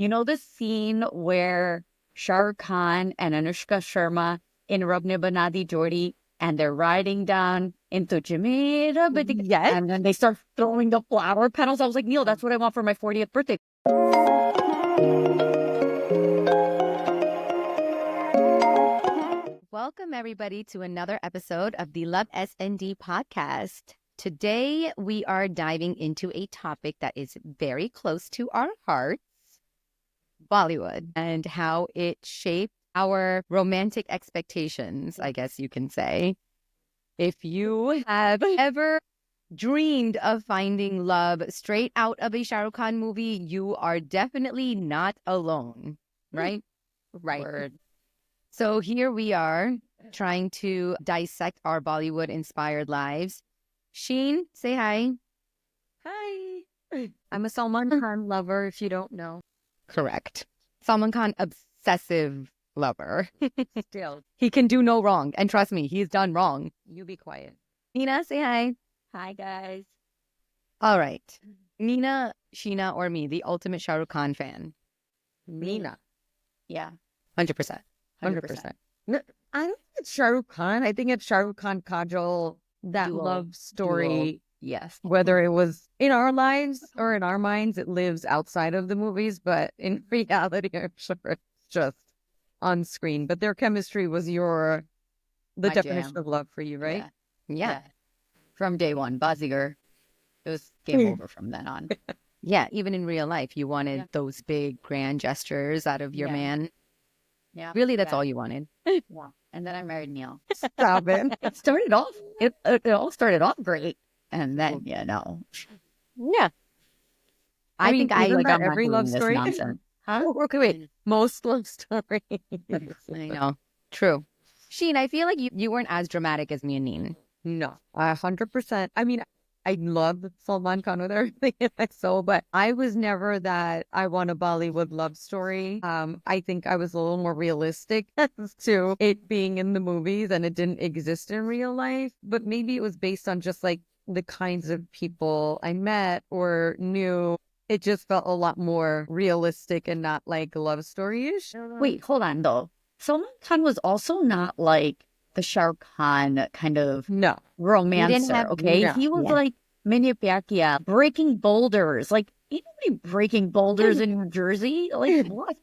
You know the scene where Shah Rukh Khan and Anushka Sharma in Rab Ne Bana Di Jodi and they're riding down into Jamaica, Yes. and then they start throwing the flower petals. I was like, Neil, that's what I want for my 40th birthday. Welcome, everybody, to another episode of the Love S&D podcast. Today, we are diving into a topic that is very close to our hearts, Bollywood, and how it shaped our romantic expectations, I guess you can say. If you have ever dreamed of finding love straight out of a Shah Rukh Khan movie, you are definitely not alone, right? Right. Word. So here we are trying to dissect our Bollywood-inspired lives. Sheen, say hi. Hi. I'm a Salman Khan lover, if you don't know. Correct. Salman Khan, obsessive lover. Still. He can do no wrong. And trust me, he's done wrong. You be quiet. Nina, say hi. Hi, guys. All right. Nina, Sheena, or me, the ultimate Shah Rukh Khan fan? Nina. Yeah. 100%. 100%. I don't think it's Shah Rukh Khan. I think it's Shah Rukh Khan Kajol, that Duo. love story. Yes. Whether it was in our lives or in our minds, it lives outside of the movies. But in reality, I'm sure it's just on screen. But their chemistry was the My definition jam. of love for you, right? Yeah. From day one, Bazigar. It was game over from then on. Yeah, even in real life, you wanted those big, grand gestures out of your Yeah. man. Yeah. Really, that's all you wanted. Yeah. And then I married Neil. Stop it. It started off, it all started off great. And then, no. Yeah. I mean, think I isn't like that I'm every not love doing this story? nonsense. Huh? Oh, okay, wait. Most love stories. I know. True. Sheen, I feel like you weren't as dramatic as me and Neen. No, 100%. I mean, I love Salman Khan with everything in my soul, but I was never that I want a Bollywood love story. I think I was a little more realistic as to it being in the movies and it didn't exist in real life. But maybe it was based on just like the kinds of people I met or knew. It just felt a lot more realistic and not like love story-ish. Wait, hold on, though. Salman Khan was also not like the Shah Rukh Khan kind of No. romancer, have- okay? no. He was Yeah. like Maine Pyar Kiya, breaking boulders. Like, ain't nobody breaking boulders in New Jersey. Like, what?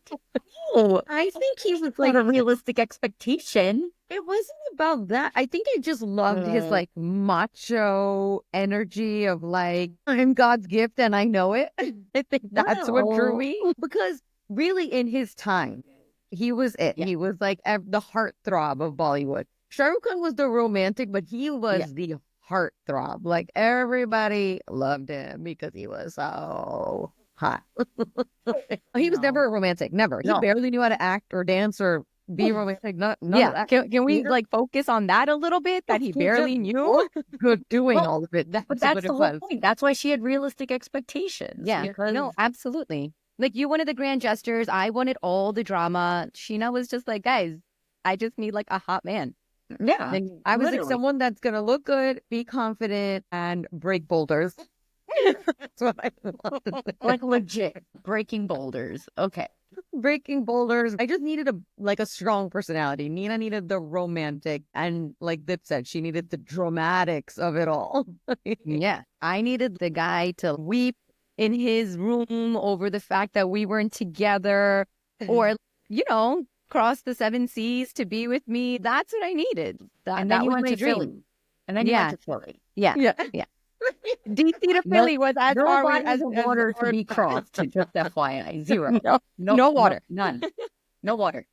No, I think he was like like a realistic expectation. It wasn't about that. I think I just loved his like macho energy of like, I'm God's gift and I know it. I think that's what drew Wow. me. Because really in his time, he was it. Yeah. He was like the heartthrob of Bollywood. Shah Rukh Khan was the romantic, but he was Yeah. the heartthrob. Like everybody loved him because he was so hot. He was No. never a romantic. Never. He No. barely knew how to act or dance or be romantic. None of that. Can we Yeah. like focus on that a little bit? That he He barely just knew? good doing Well, all of it. But That's that's what the it whole was. point. That's why she had realistic expectations. Yeah. Because No, absolutely. Like you wanted the grand gestures. I wanted all the drama. Sheena was just like, guys, I just need like a hot man. yeah. And I was like literally. someone that's gonna look good, be confident, and break boulders. That's what I wanted. Like legit breaking boulders. Okay. Breaking boulders. I just needed a strong personality. Nina needed the romantic, and like Dip said, she needed the dramatics of it all. Yeah. I needed the guy to weep in his room over the fact that we weren't together or, cross the 7 seas to be with me. That's what I needed. And then That you was went my to dream. Philly. And then you Yeah. went to Philly. Yeah. Yeah. DC to No- Philly was as No far bodies as of water to be crossed. Just FYI. Zero. No water. None. No water.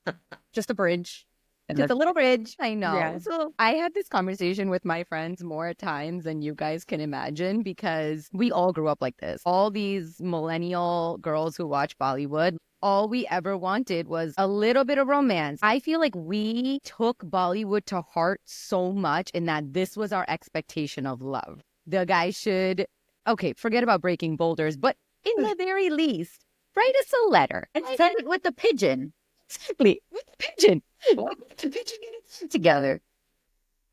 Just a bridge. And Just a that's little bridge. I know. Yeah. So I had this conversation with my friends more times than you guys can imagine because we all grew up like this. All these millennial girls who watch Bollywood, all we ever wanted was a little bit of romance. I feel like we took Bollywood to heart so much in that this was our expectation of love. The guy should, okay, forget about breaking boulders, but in the very least, write us a letter. and send it with the pigeon. Exactly. With the pigeon. What? The pigeon get it together.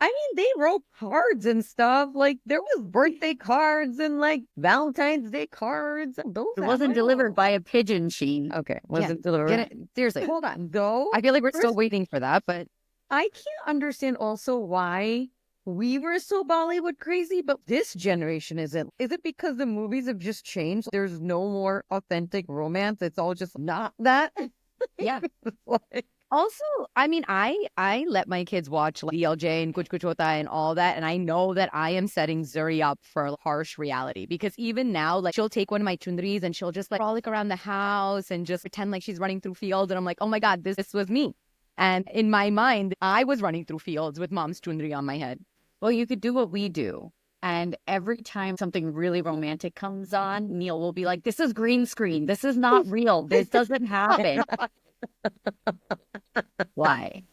I mean, they wrote cards and stuff. Like, there was birthday cards and, like, Valentine's Day cards. Those It wasn't delivered by a pigeon, Sheen. Okay, wasn't delivered. Get it? Seriously. Hold on, though. I feel like we're still First, waiting for that, but I can't understand also why we were so Bollywood crazy, but this generation isn't. Is it because the movies have just changed? There's no more authentic romance. It's all just not that. Yeah. Like, also, I mean, I let my kids watch like, DDLJ and Kuch Kuch Hota and all that, and I know that I am setting Zuri up for harsh reality because even now, like she'll take one of my chundris and she'll just like frolic around the house and just pretend like she's running through fields, and I'm like, oh my god, this was me. And in my mind, I was running through fields with mom's chundri on my head. Well, you could do what we do. And every time something really romantic comes on, Neil will be like, this is green screen. This is not real. This doesn't happen. Why?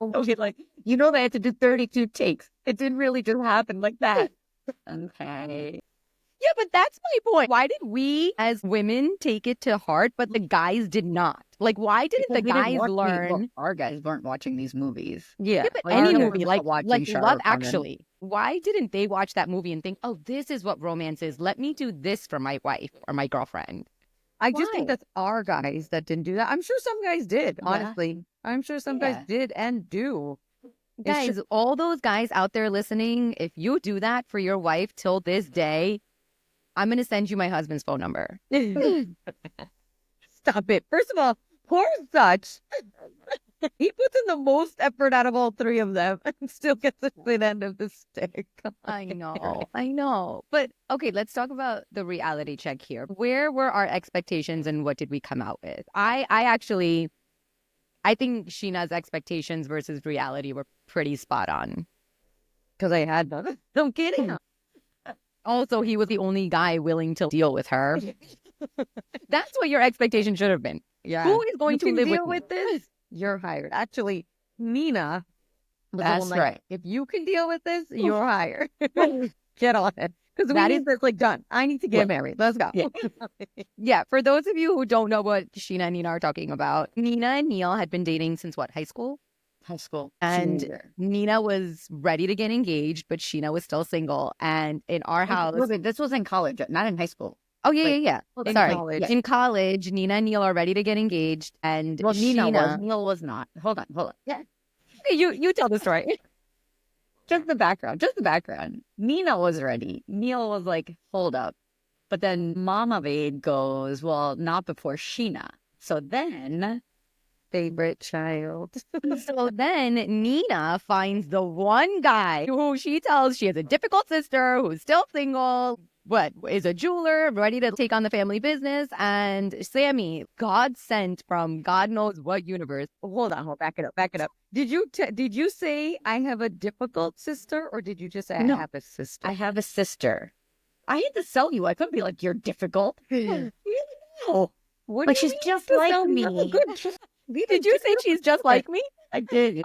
Okay, like, you know they had to do 32 takes. It didn't really just happen like that. Okay. Yeah, but that's my point. Why did we as women take it to heart, but the guys did not? Like, why didn't Because the we didn't guys watch learn? Well, our guys weren't watching these movies. yeah. Yeah, but Like, any our movie, guys like weren't watching like Shah Love Rukh Khan and- Actually. Why didn't they watch that movie and think, oh, this is what romance is? Let me do this for my wife or my girlfriend. I just think Why? that's our guys that didn't do that. I'm sure some guys did, Yeah. honestly. I'm sure some guys Yeah. did and do. It's Guys, just- all those guys out there listening, if you do that for your wife till this day, I'm going to send you my husband's phone number. Stop it. First of all, poor Such. He puts in the most effort out of all three of them and still gets the thin end of the stick. I know. But okay, let's talk about the reality check here. Where were our expectations and what did we come out with? I think Sheena's expectations versus reality were pretty spot on. Because I had none. I'm kidding. Also, he was the only guy willing to deal with her. That's what your expectation should have been. Yeah. Who is going You to can live deal with me? this? You're hired. Actually, Nina was the That's one like, right. if you can deal with this, you're hired. Get on it. Because That we need this like done. I need to get Look, married. Let's go. yeah. Yeah, for those of you who don't know what Sheena and Nina are talking about, Nina and Neil had been dating since what, high school? High school. And senior year. Nina was ready to get engaged, but Sheena was still single. And in our house, Wait, this was in college, not in high school. oh yeah, like, yeah. in Sorry, college. in college, Nina and Neil are ready to get engaged, and Well, Nina was. Sheena, Neil was not. Hold on. Yeah, you tell the story. Just the background. Nina was ready. Neil was like, hold up. But then Mama Maid goes, well, not before Sheena. So then, Favorite child. So then Nina finds the one guy who she tells she has a difficult sister who's still single, but is a jeweler, ready to take on the family business. And Sammy, God sent from God knows what universe. Hold on, back it up. Did you say I have a difficult sister, or did you just say No. I have a sister? I have a sister. I had to sell you. I couldn't be like, you're difficult. No. What Like, do you she's mean just to like sell me? me. Good. Did you say she's just like me? I did.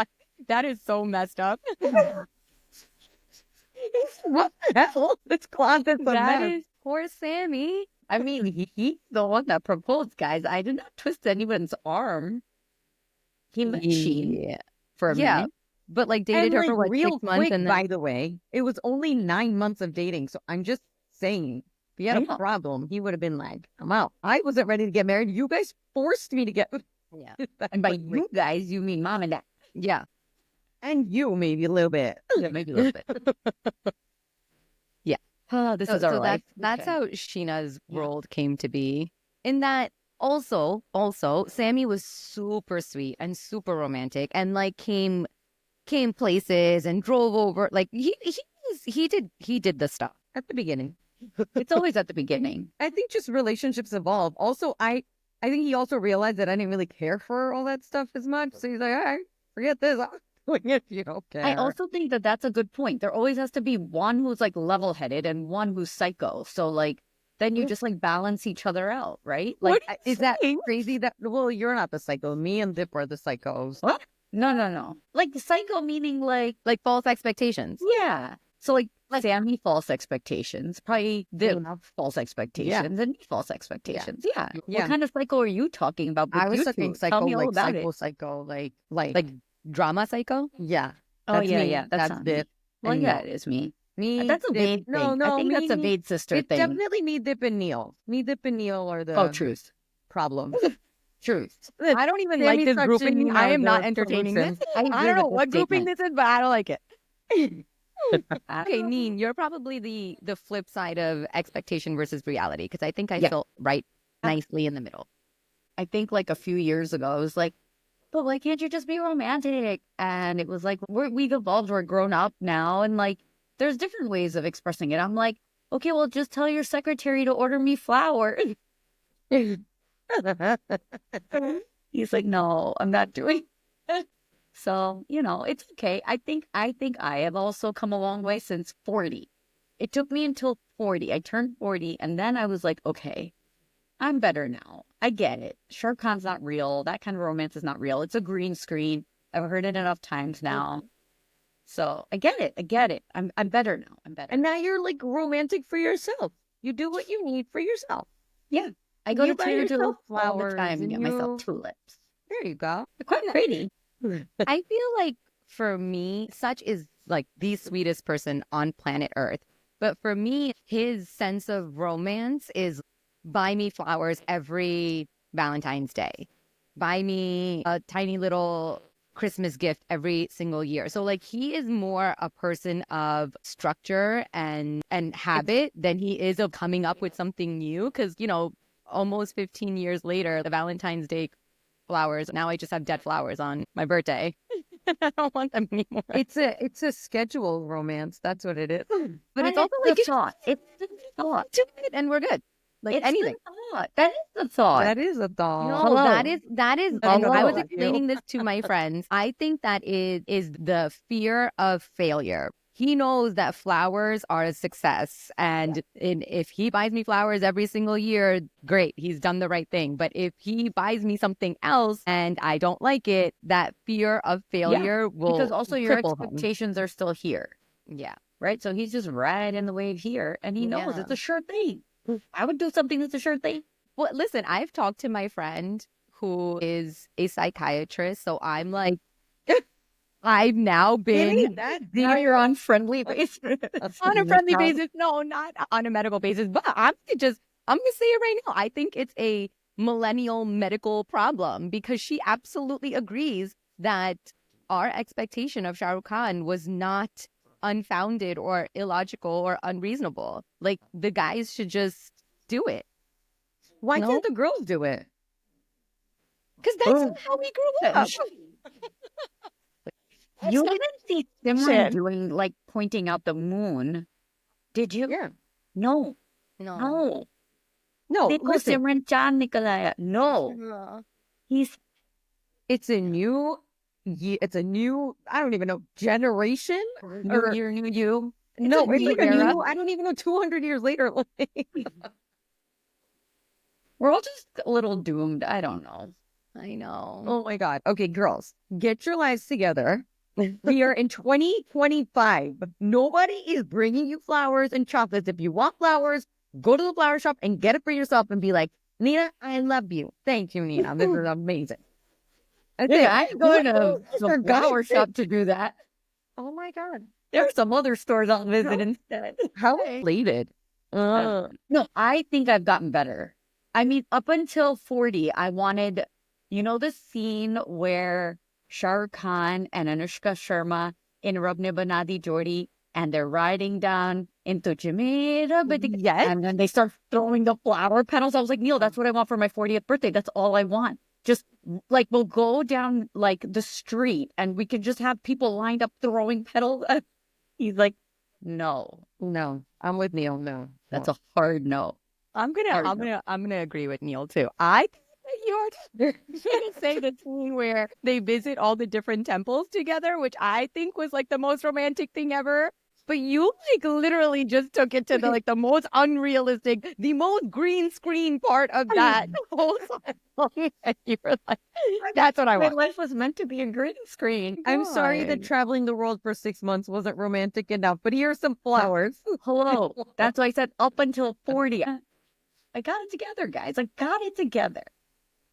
That is so messed up. What the hell? It's closet for That men. is poor Sammy. I mean, he's the one that proposed, guys. I did not twist anyone's arm. He met Sheen for a Yeah. minute. But like dated And, her like, for what, real 6 months, quick, and then by the way, it was only 9 months of dating. So I'm just saying, if he had I a know. problem, he would have been like, I'm out. I wasn't ready to get married. You guys forced me to get yeah, And by you guys, you mean mom and dad. yeah. and you maybe a little bit. Yeah, maybe a little bit. Yeah. Oh, this is our life. That's Okay. how Sheena's Yeah. world came to be. In that also, Sammy was super sweet and super romantic and like came places and drove over. Like he did the stuff. At the beginning. It's always at the beginning. I think just relationships evolve. Also, I think he also realized that I didn't really care for all that stuff as much. So he's like, all right, forget this. I'm doing it if you don't care. I also think that that's a good point. There always has to be one who's like level-headed and one who's psycho. So like, then you just like balance each other out, right? Like, What is that crazy? That well, you're not the psycho. Me and Dip are the psychos. what? No. Like psycho meaning like, Like false expectations. yeah. So like Sammy false expectations, probably the false expectations, and me false expectations. Yeah. Yeah. What kind of psycho are you talking about? I with was you talking two? psycho, Tell me all like about it. psycho, like Like drama psycho. Yeah. Oh, That's yeah, me. yeah. That's That's not Dip. me. Well, And yeah, Neil. it is me. Me, That's a Dip. Vade No, thing. I no, think that's a me. Vade sister It's thing. definitely me, Dip, and Neil. Me, Dip, and Neil are Oh, the truth. problem. Truth. I don't even like Sammy, this Sachin grouping. I are am not the entertaining this. solution. I I agree don't know with this what grouping statement. this is, but I don't like it. I Okay, don't know. Neen, you're probably the flip side of expectation versus reality because I think I Yeah. felt right nicely in the middle. I think like a few years ago, I was like, but why can't you just be romantic? And it was like, we've evolved, we're grown up now. And like, there's different ways of expressing it. I'm like, okay, well, just tell your secretary to order me flowers. He's like, no, I'm not doing it. So, it's okay. I think I have also come a long way since 40. It took me until 40. I turned 40 and then I was like, okay, I'm better now. I get it. Shah Rukh Khan's not real. That kind of romance is not real. It's a green screen. I've heard it enough times now. So I get it. I get it. I'm better now. I'm better. And now you're like romantic for yourself. You do what you need for yourself. Yeah. I go You to buy Trader yourself Joe's all the flowers time and and get myself you- tulips. There you go. They're quite pretty. I feel like for me, Such is like the sweetest person on planet Earth. But for me, his sense of romance is buy me flowers every Valentine's Day. Buy me a tiny little Christmas gift every single year. So like he is more a person of structure and habit than he is of coming up with something new. Cause almost 15 years later, the Valentine's Day flowers. Now I just have dead flowers on my birthday. I don't want them anymore. It's a schedule romance. That's what it is. But it's That also is like the thought. It's the thought. do it and we're good. Like It's anything. the thought. That is the thought. That is a thought. No, Hello. that is I and I was know. explaining this to my friends. I think that is the fear of failure. He knows that flowers are a success. And if he buys me flowers every single year, great, he's done the right thing. But if he buys me something else and I don't like it, that fear of failure will Because also your cripple him. expectations are still here, Yeah. right? So he's just riding the wave here and he knows Yeah. it's a sure thing. I would do something that's a sure thing. Well, listen, I've talked to my friend who is a psychiatrist. So I'm like, I've now been Now you're on friendly basis. on a friendly basis. No, not on a medical basis. But I'm gonna say it right now. I think it's a millennial medical problem because she absolutely agrees that our expectation of Shah Rukh Khan was not unfounded or illogical or unreasonable. Like the guys should just do it. Why No? can't the girls do it? Because that's how we grew up. You not- didn't see Simran doing like pointing out the moon, did you? Yeah. No, No. no. No, Dekho listen. Simran Chand nikal aaya. No, he's It's a new I don't even know, generation? new year, new you. No, a it's new like a era. new, I don't even know, 200 years later. We're all just a little doomed. I don't know. I know. Oh my God. Okay, girls, get your lives together. We are in 2025. Nobody is bringing you flowers and chocolates. If you want flowers, go to the flower shop and get it for yourself and be like, Nina, I love you. Thank you, Nina. This is amazing. Okay, Yeah, I'm going to Those are the flower guys. shop to do that. Oh my God. There are some other stores I'll visit instead. How related? No, I think I've gotten better. I mean, up until 40, I wanted, the scene where Shah Rukh Khan and Anushka Sharma in Rab Ne Bana Di Jodi, and they're riding down into Jamaica, Yes. and then they start throwing the flower petals. I was like, Neil, that's what I want for my 40th birthday. That's all I want. Just like we'll go down like the street and we could just have people lined up throwing petals. He's like, no, No, I'm with Neil. No, that's a hard no. I'm Hard gonna agree with Neil too. I think that you're gonna say the scene where they visit all the different temples together, which I think was like the most romantic thing ever. But you like literally just took it to the most unrealistic, the most green screen part of that whole song. And you were like, that's what I My want. life was meant to be a green screen. I'm sorry that God. traveling the world for 6 months wasn't romantic enough, but here's some flowers. Hello. That's why I said up until 40. I got it together, guys. I got it together.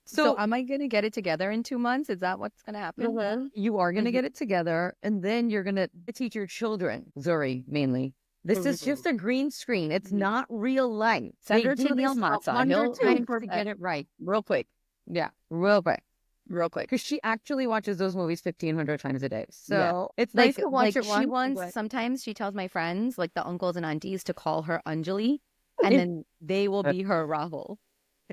So am I going to get it together in 2 months? Is that what's going to happen? Mhm. you are going to get it together, and then you're going to teach your children, Zuri mainly. This is just a green screen. It's not real life. Send They her do to Neil this Matzah. 100 He'll times to get it right. real quick, Yeah, real quick. real quick. Because she actually watches those movies 1,500 times a day. So it's Like, nice to watch it she once. wants, but- sometimes she tells my friends, like the uncles and aunties, to call her Anjali, and then they will be her Rahul.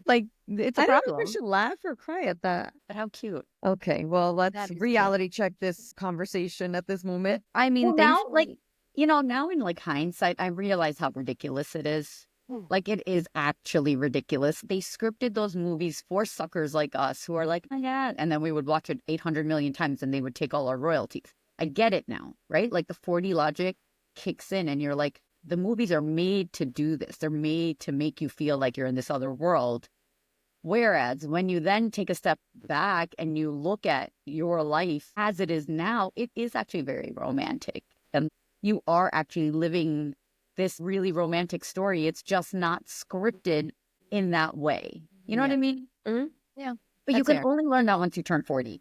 Like, it's a I don't know if problem. I should laugh or cry at that. But how cute. Okay, well, That let's is cute. reality check this conversation at this moment. I mean, Well, now, thankfully- now in like hindsight, I realize how ridiculous it is. Hmm. Like, it is actually ridiculous. They scripted those movies for suckers like us who are like, oh my God. And then we would watch it 800 million times and they would take all our royalties. I get it now, right? Like the 4D logic kicks in and you're like, the movies are made to do this. They're made to make you feel like you're in this other world. Whereas when you then take a step back and you look at your life as it is now, it is actually very romantic. And you are actually living this really romantic story. It's just not scripted in that way. You know what I mean? Mhm. Yeah, But you that's can fair. only learn that once you turn 40.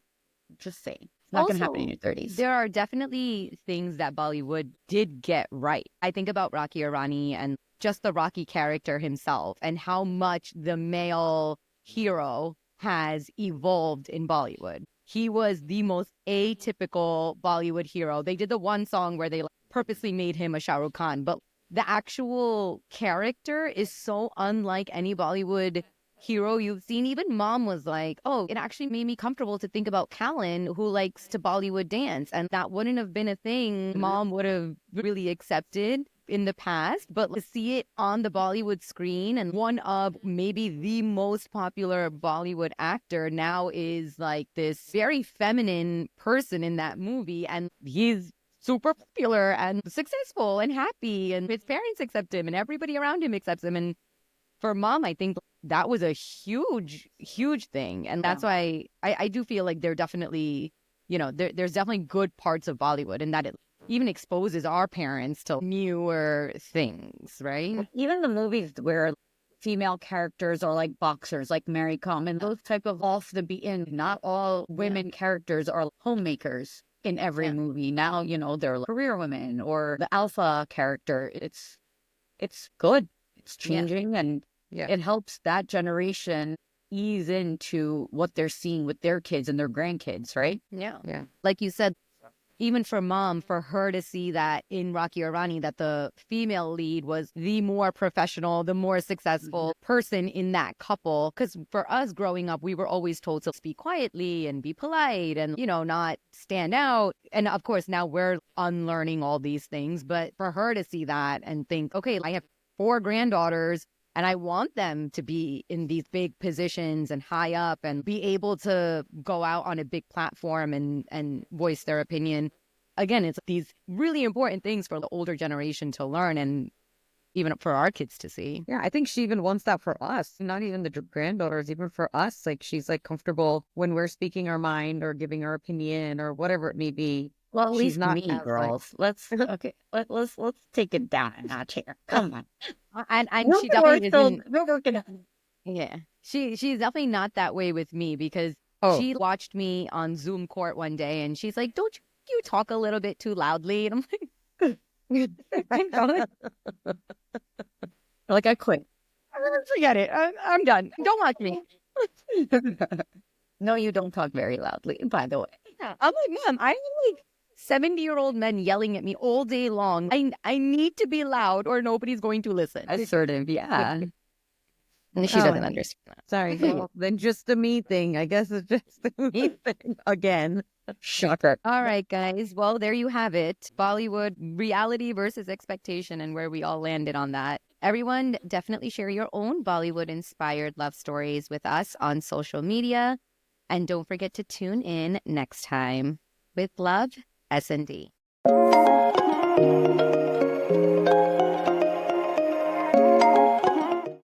Just saying. It's not going to happen in Also, your 30s. There are definitely things that Bollywood did get right. I think about Rocky Irani and just the Rocky character himself and how much the male hero has evolved in Bollywood. He was the most atypical Bollywood hero. They did the one song where they purposely made him a Shah Rukh Khan, but the actual character is so unlike any Bollywood hero you've seen. Even Mom was like, oh, it actually made me comfortable to think about Callan, who likes to Bollywood dance. And that wouldn't have been a thing Mom would have really accepted in the past. But to see it on the Bollywood screen, and one of maybe the most popular Bollywood actor now is like this very feminine person in that movie. And he's super popular and successful and happy, and his parents accept him and everybody around him accepts him. And for Mom, I think that was a huge, huge thing. And that's why I do feel like they're definitely, there's definitely good parts of Bollywood, and that it even exposes our parents to newer things, right? Even the movies where female characters are like boxers, like Mary Kom, and those type of off the beaten, not all women characters are homemakers in every movie. Now, they're career women or the alpha character. It's good. It's changing and it helps that generation ease into what they're seeing with their kids and their grandkids, right? Yeah. Yeah. Like you said, even for Mom, for her to see that in Rocky Irani, that the female lead was the more professional, the more successful person in that couple. Because for us growing up, we were always told to speak quietly and be polite and, not stand out. And of course, now we're unlearning all these things. But for her to see that and think, okay, I have 4 granddaughters, and I want them to be in these big positions and high up and be able to go out on a big platform and voice their opinion. Again, it's these really important things for the older generation to learn, and even for our kids to see. Yeah, I think she even wants that for us, not even the granddaughters, even for us. Like, she's like comfortable when we're speaking our mind or giving our opinion or whatever it may be. Well, at She's least not me, as, like- girls. Let's take it down a notch here. Come on. And We're she definitely still- isn't. we're working on Yeah, she's definitely not that way with me, because she watched me on Zoom court one day and she's like, "Don't you talk a little bit too loudly?" And I'm like, like I quit. "Forget it. I'm done. Don't watch me." No, you don't talk very loudly, by the way. I'm like, "Mom, I have like 70-year-old men yelling at me all day long. I need to be loud or nobody's going to listen." Assertive, yeah. And she doesn't understand that. Sorry. Well, then just the me thing. I guess it's just the me thing again. Shocker. All right, guys. Well, there you have it. Bollywood reality versus expectation, and where we all landed on that. Everyone, definitely share your own Bollywood-inspired love stories with us on social media. And don't forget to tune in next time. With love, S&D.